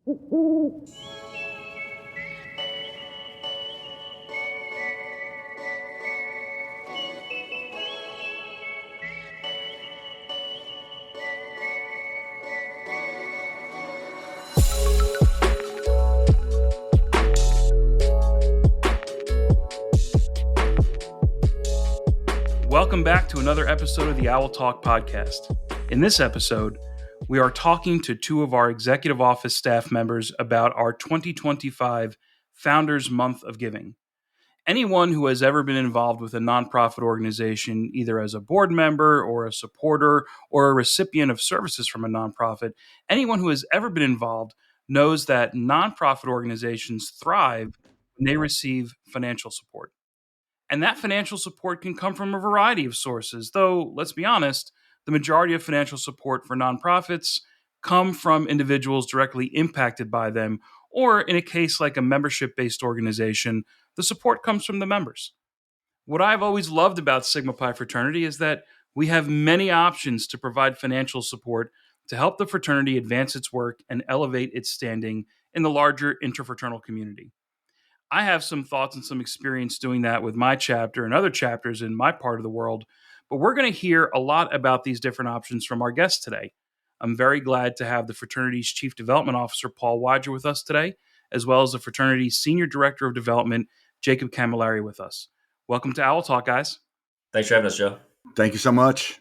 Welcome back to another episode of the Owl Talk podcast. In this episode, we are talking to two of our executive office staff members about our 2025 Founders Month of Giving. Anyone who has ever been involved with a nonprofit organization, either as a board member or a supporter or a recipient of services from a nonprofit, anyone who has ever been involved knows that nonprofit organizations thrive when they receive financial support. And that financial support can come from a variety of sources, though, let's be honest, the majority of financial support for nonprofits come from individuals directly impacted by them, or in a case like a membership-based organization, the support comes from the members. What I've always loved about Sigma Pi Fraternity is that we have many options to provide financial support to help the fraternity advance its work and elevate its standing in the larger interfraternal community. I have some thoughts and some experience doing that with my chapter and other chapters in my part of the world, but we're going to hear a lot about these different options from our guests today. I'm very glad to have the fraternity's Chief Development Officer, Paul Widger, with us today, as well as the fraternity's Senior Director of Development, Jacob Camilleri, with us. Welcome to Owl Talk, guys. Thanks for having us, Joe. Thank you so much.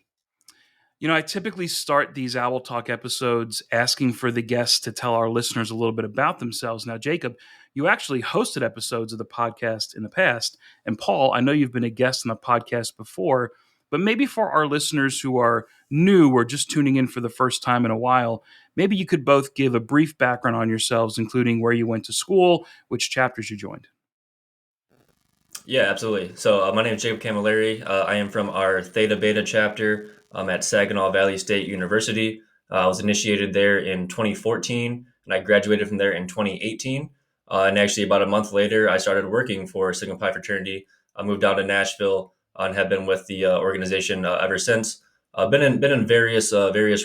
You know, I typically start these Owl Talk episodes asking for the guests to tell our listeners a little bit about themselves. Now, Jacob, you actually hosted episodes of the podcast in the past. And Paul, I know you've been a guest on the podcast before, but maybe for our listeners who are new or just tuning in for the first time in a while, maybe you could both give a brief background on yourselves, including where you went to school, which chapters you joined. Yeah, absolutely. So my name is Jacob Camilleri. I am from our Theta Beta chapter at Saginaw Valley State University. I was initiated there in 2014, and I graduated from there in 2018. And actually, about a month later, I started working for Sigma Pi Fraternity. I moved down to Nashville and have been with the organization ever since. Been in various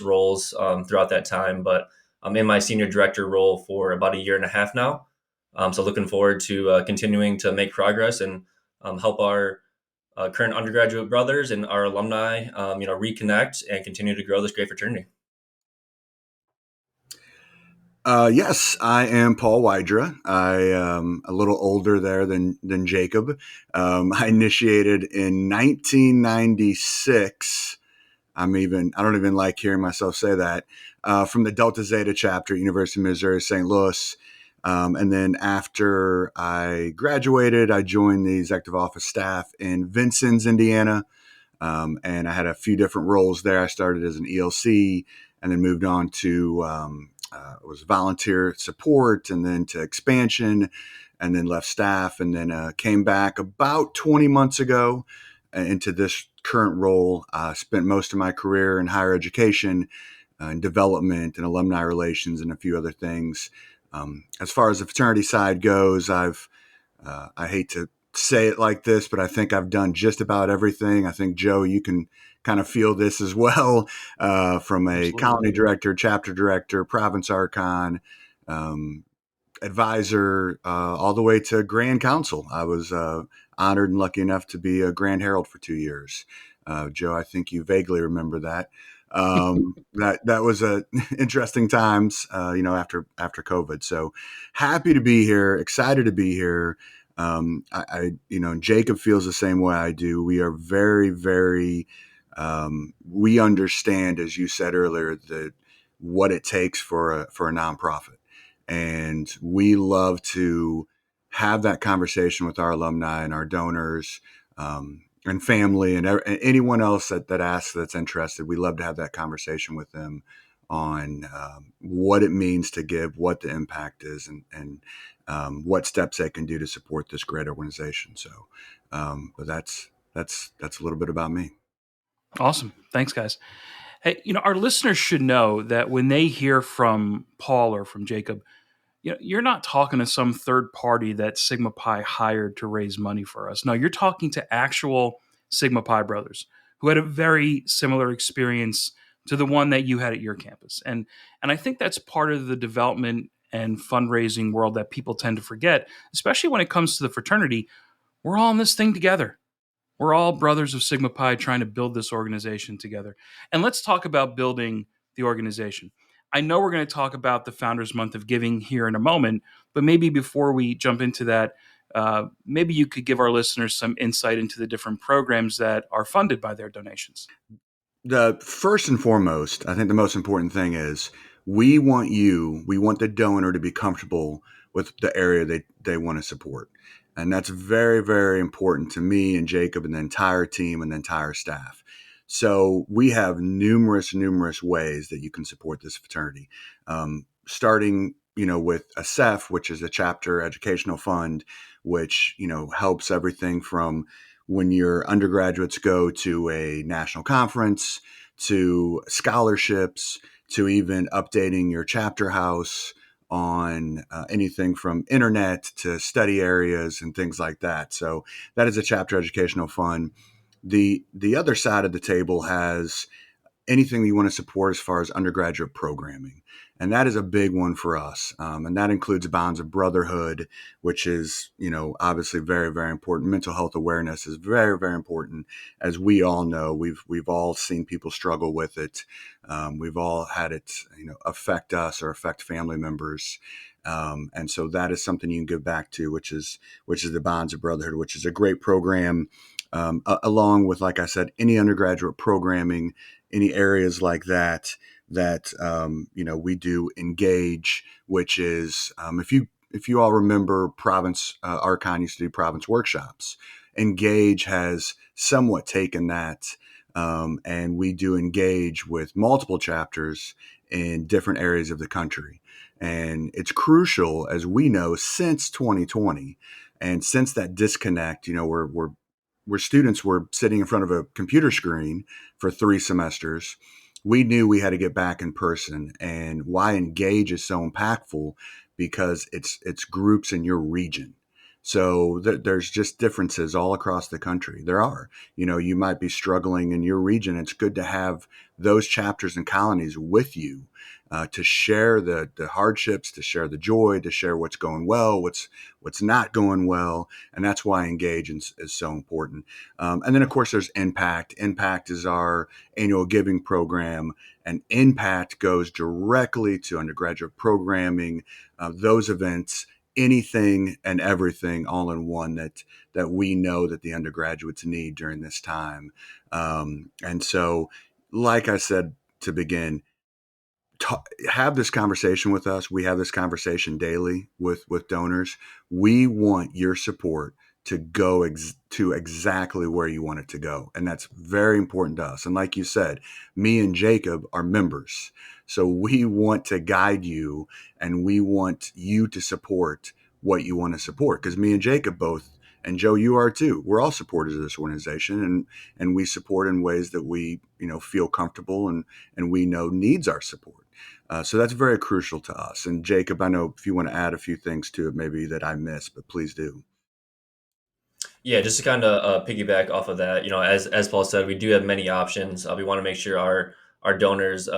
roles throughout that time, but I'm in my senior director role for about a year and a half now. So looking forward to continuing to make progress and help our current undergraduate brothers and our alumni, reconnect and continue to grow this great fraternity. Yes, I am Paul Widger. I am a little older there than Jacob. I initiated in 1996. I don't even like hearing myself say that, from the Delta Zeta chapter at University of Missouri, St. Louis. And then after I graduated, I joined the executive office staff in Vincennes, Indiana. And I had a few different roles there. I started as an ELC and then moved on to was volunteer support and then to expansion and then left staff and then came back about 20 months ago into this current role. Spent most of my career in higher education and development and alumni relations and a few other things. As far as the fraternity side goes, I hate to say it like this, but I think I've done just about everything. I think, Joe, you can kind of feel this as well, from a Absolutely. colony director, chapter director, province archon, advisor, all the way to grand council. I was honored and lucky enough to be a grand herald for 2 years. Joe, I think you vaguely remember that. That was interesting times, after COVID. So happy to be here, excited to be here. Jacob feels the same way I do. We are very, very, we understand, as you said earlier, what it takes for a nonprofit. And we love to have that conversation with our alumni and our donors, and family and anyone else that asks, that's interested. We love to have that conversation with them on what it means to give, what the impact is, and what steps they can do to support this great organization. So, but that's a little bit about me. Awesome. Thanks, guys. Hey, our listeners should know that when they hear from Paul or from Jacob, you're not talking to some third party that Sigma Pi hired to raise money for us. No, you're talking to actual Sigma Pi brothers who had a very similar experience to the one that you had at your campus. And I think that's part of the development and fundraising world that people tend to forget, especially when it comes to the fraternity. We're all in this thing together. We're all brothers of Sigma Pi trying to build this organization together. And let's talk about building the organization. I know we're going to talk about the Founders Month of Giving here in a moment, but maybe before we jump into that, maybe you could give our listeners some insight into the different programs that are funded by their donations. The first and foremost, I think the most important thing is we want the donor to be comfortable with the area they want to support. And that's very, very important to me and Jacob and the entire team and the entire staff. So we have numerous ways that you can support this fraternity, starting with a CEF, which is a chapter educational fund, which helps everything from when your undergraduates go to a national conference, to scholarships, to even updating your chapter house on anything from internet to study areas and things like that. So that is a chapter educational fund. The other side of the table has anything you want to support as far as undergraduate programming. And that is a big one for us. And that includes Bonds of Brotherhood, which is, obviously very, very important. Mental health awareness is very, very important. As we all know, we've all seen people struggle with it. We've all had it, affect us or affect family members. And so that is something you can give back to, which is the Bonds of Brotherhood, which is a great program. Along with, like I said, any undergraduate programming, any areas like that, we do Engage, which is, if you all remember Province, Archon used to do Province workshops. Engage has somewhat taken that, and we do Engage with multiple chapters in different areas of the country. And it's crucial, as we know, since 2020, and since that disconnect, where students were sitting in front of a computer screen for 3 semesters, we knew we had to get back in person. And why Engage is so impactful, because it's groups in your region. So there's just differences all across the country. There are, you might be struggling in your region. It's good to have those chapters and colonies with you, to share the hardships, to share the joy, to share what's going well, what's not going well. And that's why Engage is so important. And then, of course, there's Impact. Impact is our annual giving program, and Impact goes directly to undergraduate programming, those events, anything and everything all in one that we know that the undergraduates need during this time. And so, like I said to begin, have this conversation with us. We have this conversation daily with donors. We want your support to go to exactly where you want it to go. And that's very important to us. And like you said, me and Jacob are members. So we want to guide you, and we want you to support what you want to support. Because me and Jacob both, and Joe, you are too, we're all supporters of this organization, and we support in ways that we feel comfortable and we know needs our support. So that's very crucial to us. And Jacob, I know if you want to add a few things to it, maybe that I missed, but please do. Yeah, just to kind of piggyback off of that, as Paul said, we do have many options. We want to make sure our donors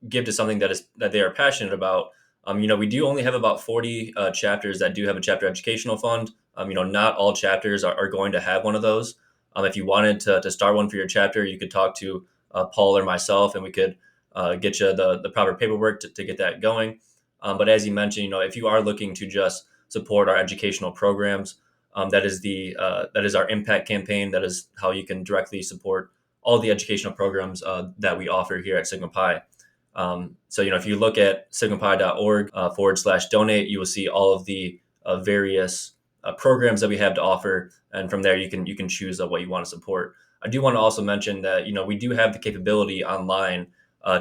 give to something that they are passionate about. We do only have about 40 chapters that do have a chapter educational fund. Not all chapters are going to have one of those. If you wanted to start one for your chapter, you could talk to Paul or myself, and we could get you the proper paperwork to get that going. But as you mentioned, if you are looking to just support our educational programs, that is our Impact campaign. That is how you can directly support all the educational programs that we offer here at Sigma Pi. So, if you look at sigmapi.org /donate, you will see all of the various programs that we have to offer. And from there, you can choose what you want to support. I do want to also mention that, we do have the capability online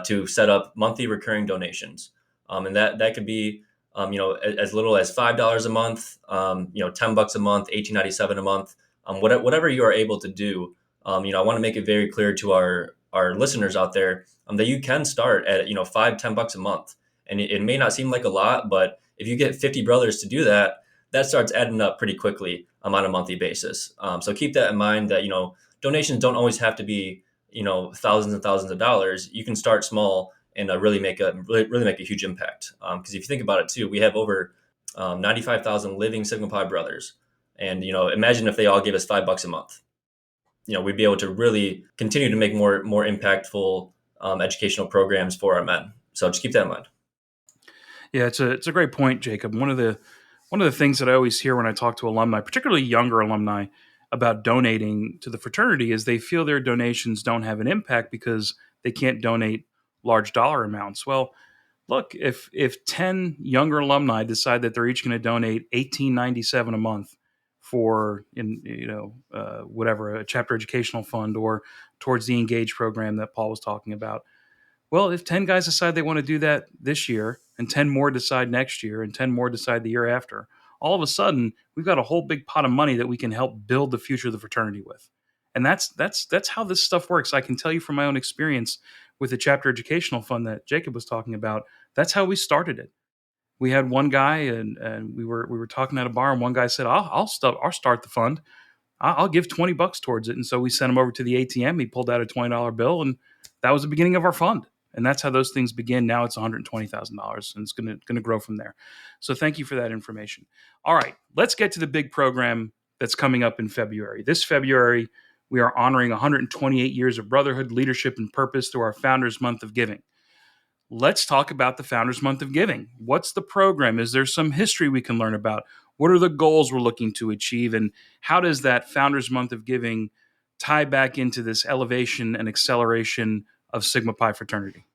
to set up monthly recurring donations. And that could be, as little as $5 a month, $10 a month, $18.97 a month, whatever you are able to do. I want to make it very clear to our listeners out there that you can start at, $5-10 a month. And it may not seem like a lot, but if you get 50 brothers to do that, that starts adding up pretty quickly on a monthly basis. So keep that in mind that, donations don't always have to be, thousands and thousands of dollars. You can start small and really make a huge impact. Because if you think about it too, we have over 95,000 living Sigma Pi brothers, and imagine if they all gave us $5 a month. We'd be able to really continue to make more impactful educational programs for our men. So just keep that in mind. Yeah, it's a great point, Jacob. One of the things that I always hear when I talk to alumni, particularly younger alumni, about donating to the fraternity is they feel their donations don't have an impact because they can't donate large dollar amounts. Well, look, if 10 younger alumni decide that they're each going to donate $18.97 a month for whatever, a chapter educational fund or towards the Engage program that Paul was talking about. Well, if 10 guys decide they want to do that this year and 10 more decide next year and 10 more decide the year after, all of a sudden we've got a whole big pot of money that we can help build the future of the fraternity with. And that's how this stuff works. I can tell you from my own experience with the chapter educational fund that Jacob was talking about. That's how we started it. We had one guy and we were talking at a bar, and one guy said, I'll start the fund. I'll give $20 towards it. And so we sent him over to the ATM. He pulled out a $20 bill, and that was the beginning of our fund. And that's how those things begin. Now it's $120,000, and it's going to grow from there. So thank you for that information. All right, let's get to the big program that's coming up in February. This February, we are honoring 128 years of brotherhood, leadership, and purpose through our Founders Month of Giving. Let's talk about the Founders Month of Giving. What's the program? Is there some history we can learn about? What are the goals we're looking to achieve? And how does that Founders Month of Giving tie back into this elevation and acceleration of Sigma Pi fraternity?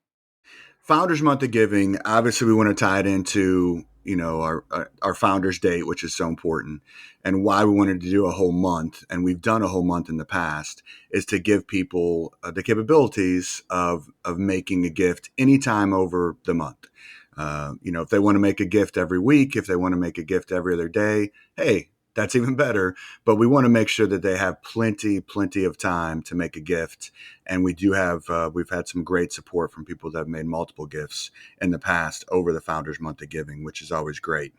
Founders Month of Giving, obviously we want to tie it into, our founders date, which is so important, and why we wanted to do a whole month. And we've done a whole month in the past is to give people the capabilities of making a gift anytime over the month. If they want to make a gift every week, if they want to make a gift every other day, hey, that's even better. But we want to make sure that they have plenty of time to make a gift. And we do have, we've had some great support from people that have made multiple gifts in the past over the Founders Month of Giving, which is always great.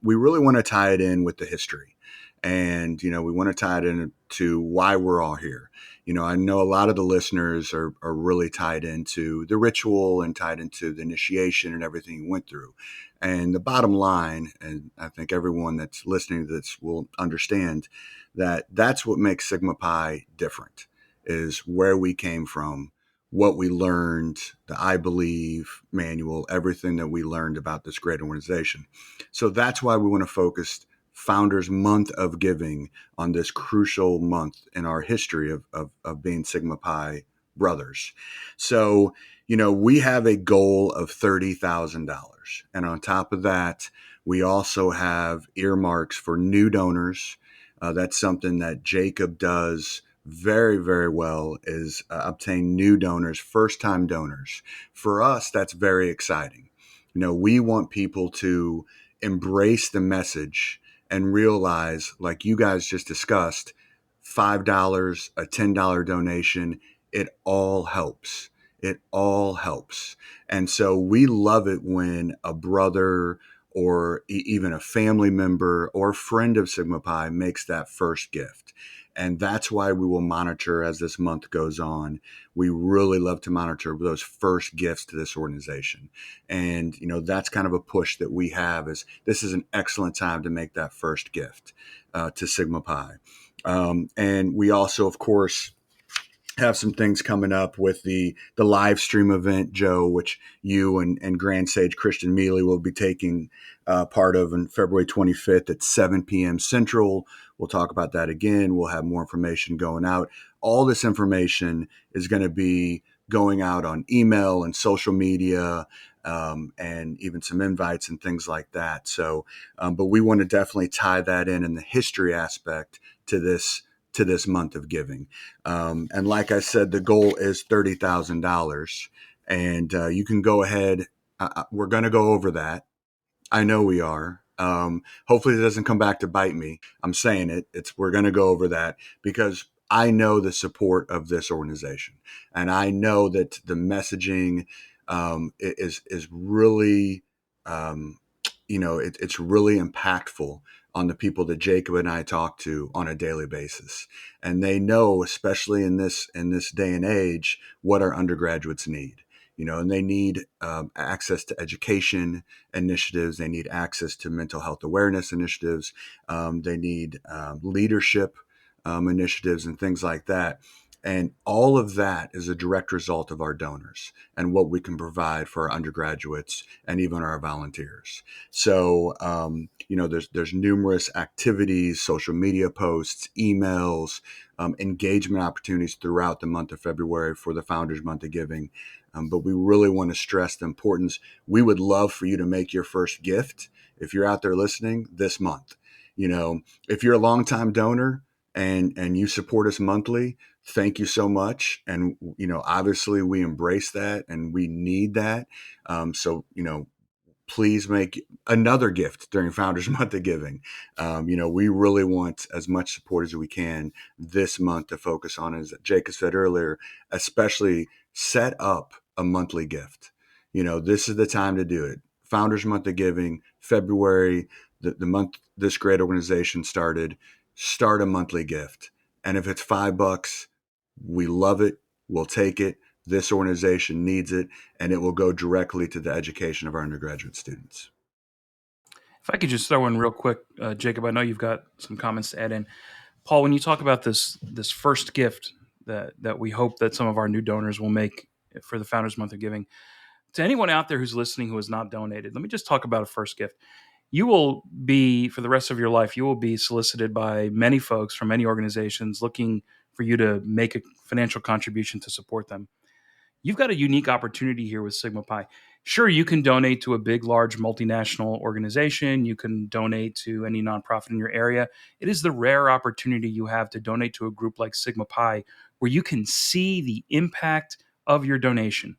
We really want to tie it in with the history. And, we want to tie it into why we're all here. I know a lot of the listeners are really tied into the ritual and tied into the initiation and everything you went through. And the bottom line, and I think everyone that's listening to this will understand that that's what makes Sigma Pi different, is where we came from, what we learned, the I Believe manual, everything that we learned about this great organization. So that's why we want to focus Founders Month of Giving on this crucial month in our history of being Sigma Pi brothers. So, we have a goal of $30,000. And on top of that, we also have earmarks for new donors. That's something that Jacob does very, very well, is obtain new donors, first-time donors. For us, that's very exciting. We want people to embrace the message and realize, like you guys just discussed, $5, a $10 donation, it all helps. It all helps. And so we love it when a brother or even a family member or friend of Sigma Pi makes that first gift. And that's why we will monitor as this month goes on. We really love to monitor those first gifts to this organization. And, that's kind of a push that we have, is this is an excellent time to make that first gift to Sigma Pi. And we also, of course, have some things coming up with the live stream event, Joe, which you and Grand Sage Christian Mealy will be taking part of on February 25th at 7 p.m. Central. We'll talk about that again. We'll have more information going out. All this information is going to be going out on email and social media, and even some invites and things like that. So, but we want to definitely tie that in the history aspect to this month of giving. And like I said, the goal is $30,000, and you can go ahead. We're going to go over that. I know we are. Hopefully it doesn't come back to bite me. I'm saying it. We're going to go over that because I know the support of this organization, and I know that the messaging is really, it's really impactful on the people that Jacob and I talk to on a daily basis. And they know, especially in this day and age, what our undergraduates need. and they need access to education initiatives. They need access to mental health awareness initiatives. They need leadership initiatives and things like that. And all of that is a direct result of our donors and what we can provide for our undergraduates and even our volunteers. So, there's numerous activities, social media posts, emails, engagement opportunities throughout the month of February for the Founders Month of Giving. But we really want to stress the importance. We would love for you to make your first gift, if you're out there listening, this month. If you're a longtime donor and you support us monthly, thank you so much. And, obviously we embrace that and we need that. So, please make another gift during Founders Month of Giving. We really want as much support as we can this month to focus on, as Jacob said earlier, especially set up a monthly gift. This is the time to do it. Founders Month of Giving, February, the month this great organization started, start a monthly gift. And if it's $5, we love it. We'll take it. This organization needs it, and it will go directly to the education of our undergraduate students. If I could just throw in real quick, Jacob, I know you've got some comments to add in. Paul, when you talk about this first gift that we hope that some of our new donors will make for the Founders Month of Giving, to anyone out there who's listening who has not donated, let me just talk about a first gift. You will be, for the rest of your life, you will be solicited by many folks from many organizations looking for you to make a financial contribution to support them. You've got a unique opportunity here with Sigma Pi. Sure, you can donate to a big, large multinational organization. You can donate to any nonprofit in your area. It is the rare opportunity you have to donate to a group like Sigma Pi, where you can see the impact of your donation.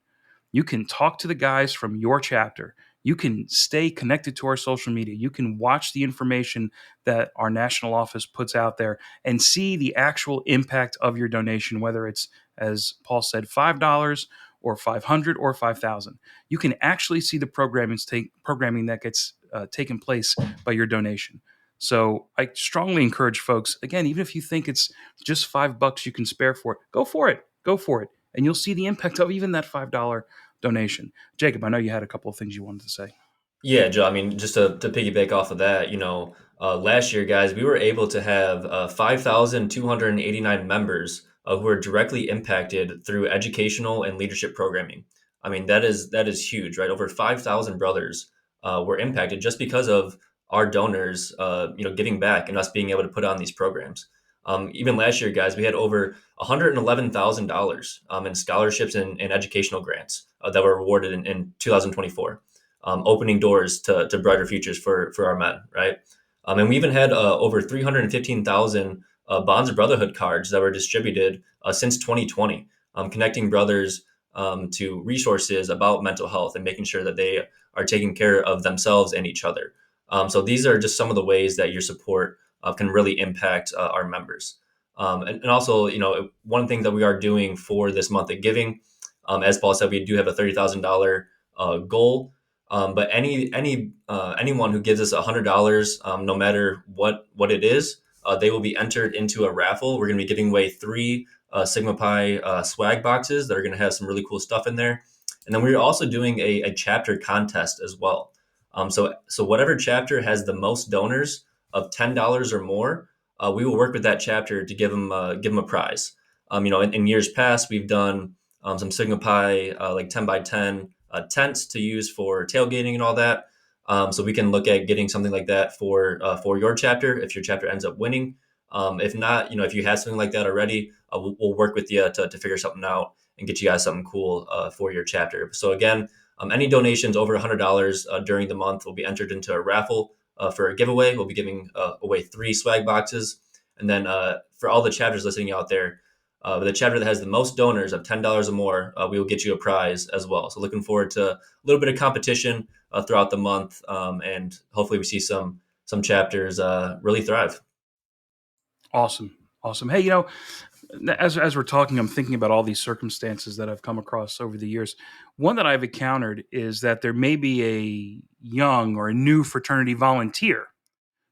You can talk to the guys from your chapter. You can stay connected to our social media. You can watch the information that our national office puts out there and see the actual impact of your donation, whether it's, as Paul said, $5 or $500 or $5,000. You can actually see the programming that gets taken place by your donation. So I strongly encourage folks, again, even if you think it's just $5 you can spare for it, go for it. Go for it. And you'll see the impact of even that $5 donation. Jacob, I know you had a couple of things you wanted to say. Yeah, Joe, I mean, just to piggyback off of that, last year, guys, we were able to have 5,289 members who were directly impacted through educational and leadership programming. I mean, that is huge, right? Over 5,000 brothers were impacted just because of our donors, giving back and us being able to put on these programs. Even last year, guys, we had over $111,000 in scholarships and educational grants that were awarded in 2024. Opening doors to brighter futures for our men, right? And we even had over 315,000 Bonds of Brotherhood cards that were distributed since 2020, connecting brothers to resources about mental health and making sure that they are taking care of themselves and each other. So these are just some of the ways that your support can really impact our members. And also, one thing that we are doing for this month of giving, as Paul said, we do have a $30,000 goal. But anyone who gives us $100, no matter what it is, they will be entered into a raffle. We're going to be giving away 3 Sigma Pi swag boxes that are going to have some really cool stuff in there. And then we're also doing a chapter contest as well. So whatever chapter has the most donors of $10 or more, we will work with that chapter to give them a prize. In years past, we've done some Sigma Pi like 10 by 10 tents to use for tailgating and all that. So we can look at getting something like that for your chapter if your chapter ends up winning. If not, if you have something like that already, we'll work with you to figure something out and get you guys something cool for your chapter. So again, any donations over $100 during the month will be entered into a raffle for a giveaway. We'll be giving away 3 swag boxes. And then for all the chapters listening out there, the chapter that has the most donors of $10 or more, we will get you a prize as well. So looking forward to a little bit of competition throughout the month, and hopefully we see some chapters really thrive. Awesome. Hey, as we're talking, I'm thinking about all these circumstances that I've come across over the years. One that I've encountered is that there may be a young or a new fraternity volunteer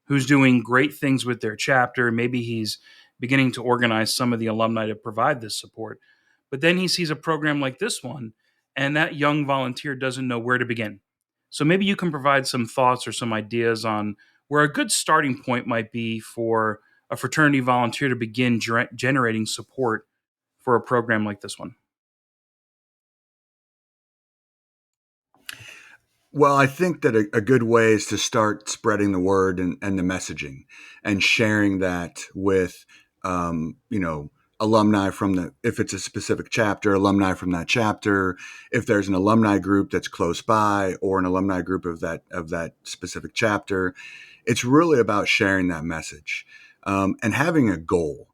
who's doing great things with their chapter. Maybe he's beginning to organize some of the alumni to provide this support. But then he sees a program like this one, and that young volunteer doesn't know where to begin. So maybe you can provide some thoughts or some ideas on where a good starting point might be for a fraternity volunteer to begin generating support for a program like this one. Well, I think that a good way is to start spreading the word and the messaging and sharing that with, alumni from if it's a specific chapter, alumni from that chapter, if there's an alumni group that's close by or an alumni group of that specific chapter. It's really about sharing that message and having a goal.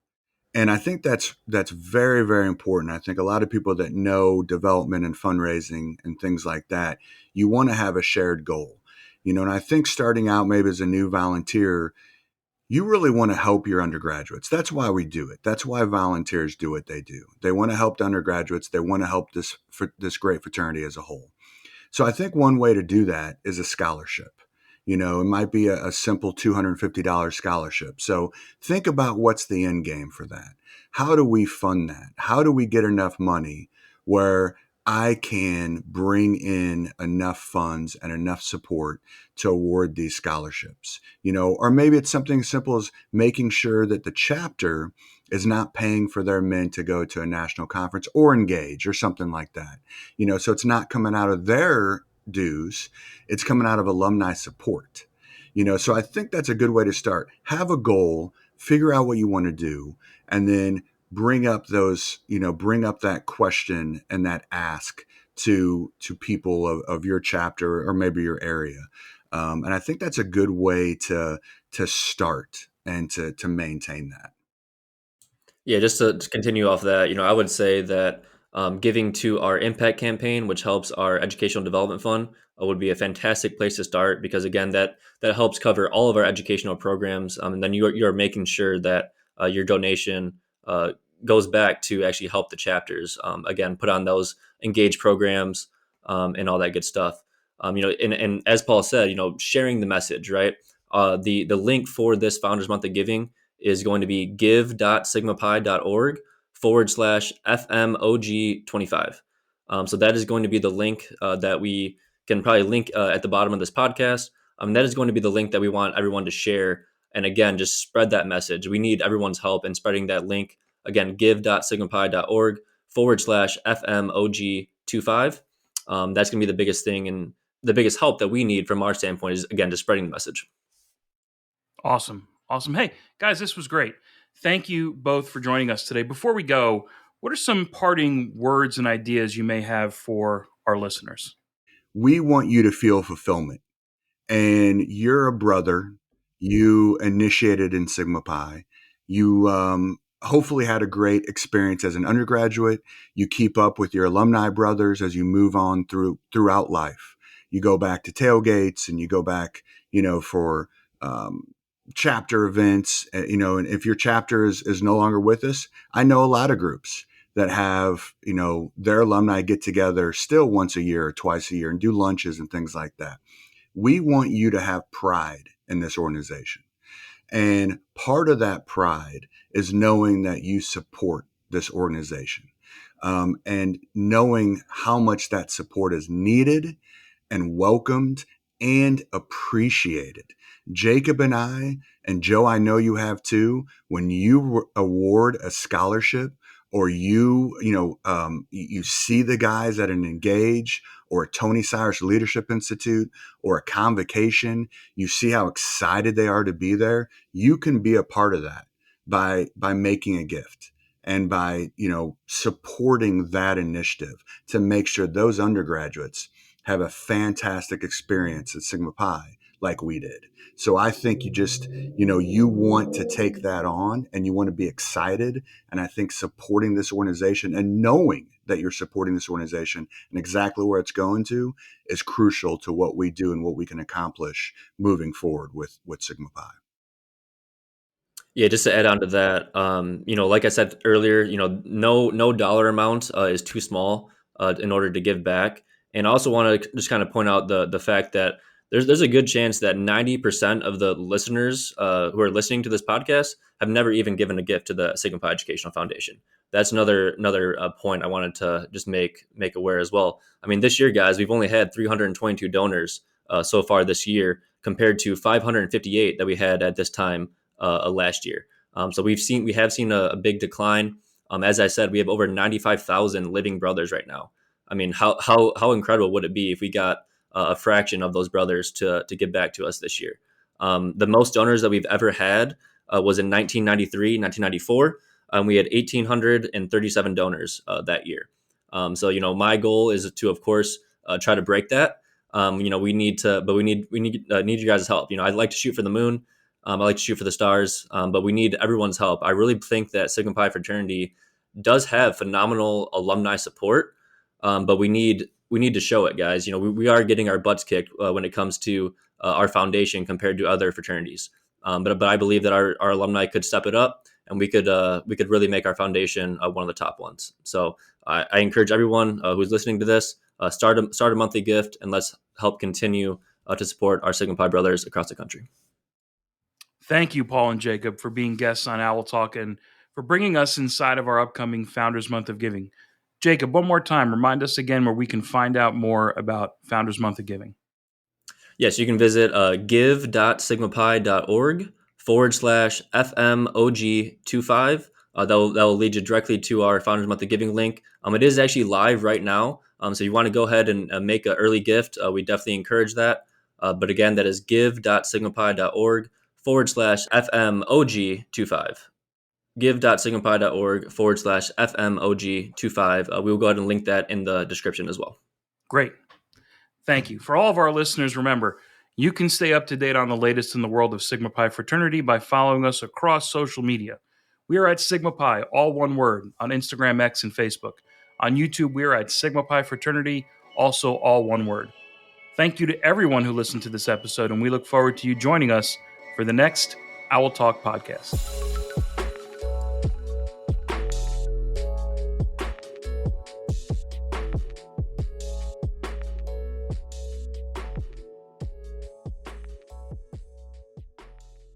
And I think that's very, very important. I think a lot of people that know development and fundraising and things like that, you want to have a shared goal. And I think starting out maybe as a new volunteer, you really want to help your undergraduates. That's why we do it. That's why volunteers do what they do. They want to help the undergraduates. They want to help this great fraternity as a whole. So I think one way to do that is a scholarship. It might be a simple $250 scholarship. So think about what's the end game for that. How do we fund that? How do we get enough money where I can bring in enough funds and enough support to award these scholarships? Or maybe it's something as simple as making sure that the chapter is not paying for their men to go to a national conference or engage or something like that. So it's not coming out of their dues, it's coming out of alumni support. So I think that's a good way to start. Have a goal, figure out what you want to do, and then bring up that question and that ask to people of your chapter or maybe your area. And I think that's a good way to start and to maintain that. Yeah, just to continue off that, I would say that giving to our impact campaign, which helps our educational development fund, would be a fantastic place to start because again, that helps cover all of our educational programs, and then you're making sure that your donation goes back to actually help the chapters. Again, put on those engaged programs and all that good stuff. And as Paul said, sharing the message, right? The link for this Founders Month of Giving is going to be give.sigmapi.org/FMOG25. So that is going to be the link that we can probably link at the bottom of this podcast. That is going to be the link that we want everyone to share. And again, just spread that message. We need everyone's help in spreading that link. Again, give.sigmapi.org/FMOG25. That's going to be the biggest thing and the biggest help that we need from our standpoint is, again, just spreading the message. Awesome. Hey, guys, this was great. Thank you both for joining us today. Before we go, what are some parting words and ideas you may have for our listeners? We want you to feel fulfillment. And you're a brother. You initiated in Sigma Pi. You hopefully had a great experience as an undergraduate. You keep up with your alumni brothers as you move on throughout life. You go back to tailgates and you go back, for chapter events, and if your chapter is no longer with us, I know a lot of groups that have, their alumni get together still once a year or twice a year and do lunches and things like that. We want you to have pride in this organization. And part of that pride is knowing that you support this organization and knowing how much that support is needed and welcomed and appreciated. Jacob and I, and Joe, I know you have too, when you award a scholarship or you see the guys at an Engage or a Tony Cyrus Leadership Institute or a convocation, you see how excited they are to be there. You can be a part of that by making a gift and by, supporting that initiative to make sure those undergraduates have a fantastic experience at Sigma Pi like we did. So I think you just, you want to take that on and you want to be excited. And I think supporting this organization and knowing that you're supporting this organization and exactly where it's going to is crucial to what we do and what we can accomplish moving forward with Sigma Pi. Yeah, just to add on to that, like I said earlier, no dollar amount is too small in order to give back. And I also want to just kind of point out the fact that there's a good chance that 90% of the listeners who are listening to this podcast have never even given a gift to the Sigma Pi Educational Foundation. That's another point I wanted to just make aware as well. I mean, this year, guys, we've only had 322 donors so far this year, compared to 558 that we had at this time last year. So we have seen a big decline. As I said, we have over 95,000 living brothers right now. I mean, how incredible would it be if we got a fraction of those brothers to give back to us this year? The most donors that we've ever had was in 1993, 1994. We had 1,837 donors that year. So, my goal is to, of course, try to break that. We need you guys' help. I'd like to shoot for the moon. I like to shoot for the stars, but we need everyone's help. I really think that Sigma Pi fraternity does have phenomenal alumni support, but we need to show it, guys. We are getting our butts kicked when it comes to our foundation compared to other fraternities. But I believe that our alumni could step it up, and we could really make our foundation one of the top ones. So I encourage everyone who's listening to this, start a monthly gift, and let's help continue to support our Sigma Pi brothers across the country. Thank you, Paul and Jacob, for being guests on Owl Talk and for bringing us inside of our upcoming Founders Month of Giving. Jacob, one more time, remind us again where we can find out more about Founders Month of Giving. Yes, you can visit give.sigmapi.org/FMOG25. That will lead you directly to our Founders Month of Giving link. It is actually live right now. So you want to go ahead and make an early gift. We definitely encourage that. But again, that is give.sigmapi.org/FMOG25. give.sigmapi.org/FMOG25. We will go ahead and link that in the description as well. Great. Thank you. For all of our listeners, remember, you can stay up to date on the latest in the world of Sigma Pi fraternity by following us across social media. We are at Sigma Pi, all one word, on Instagram, X, and Facebook. On YouTube, we are at Sigma Pi fraternity, also all one word. Thank you to everyone who listened to this episode, and we look forward to you joining us for the next Owl Talk podcast.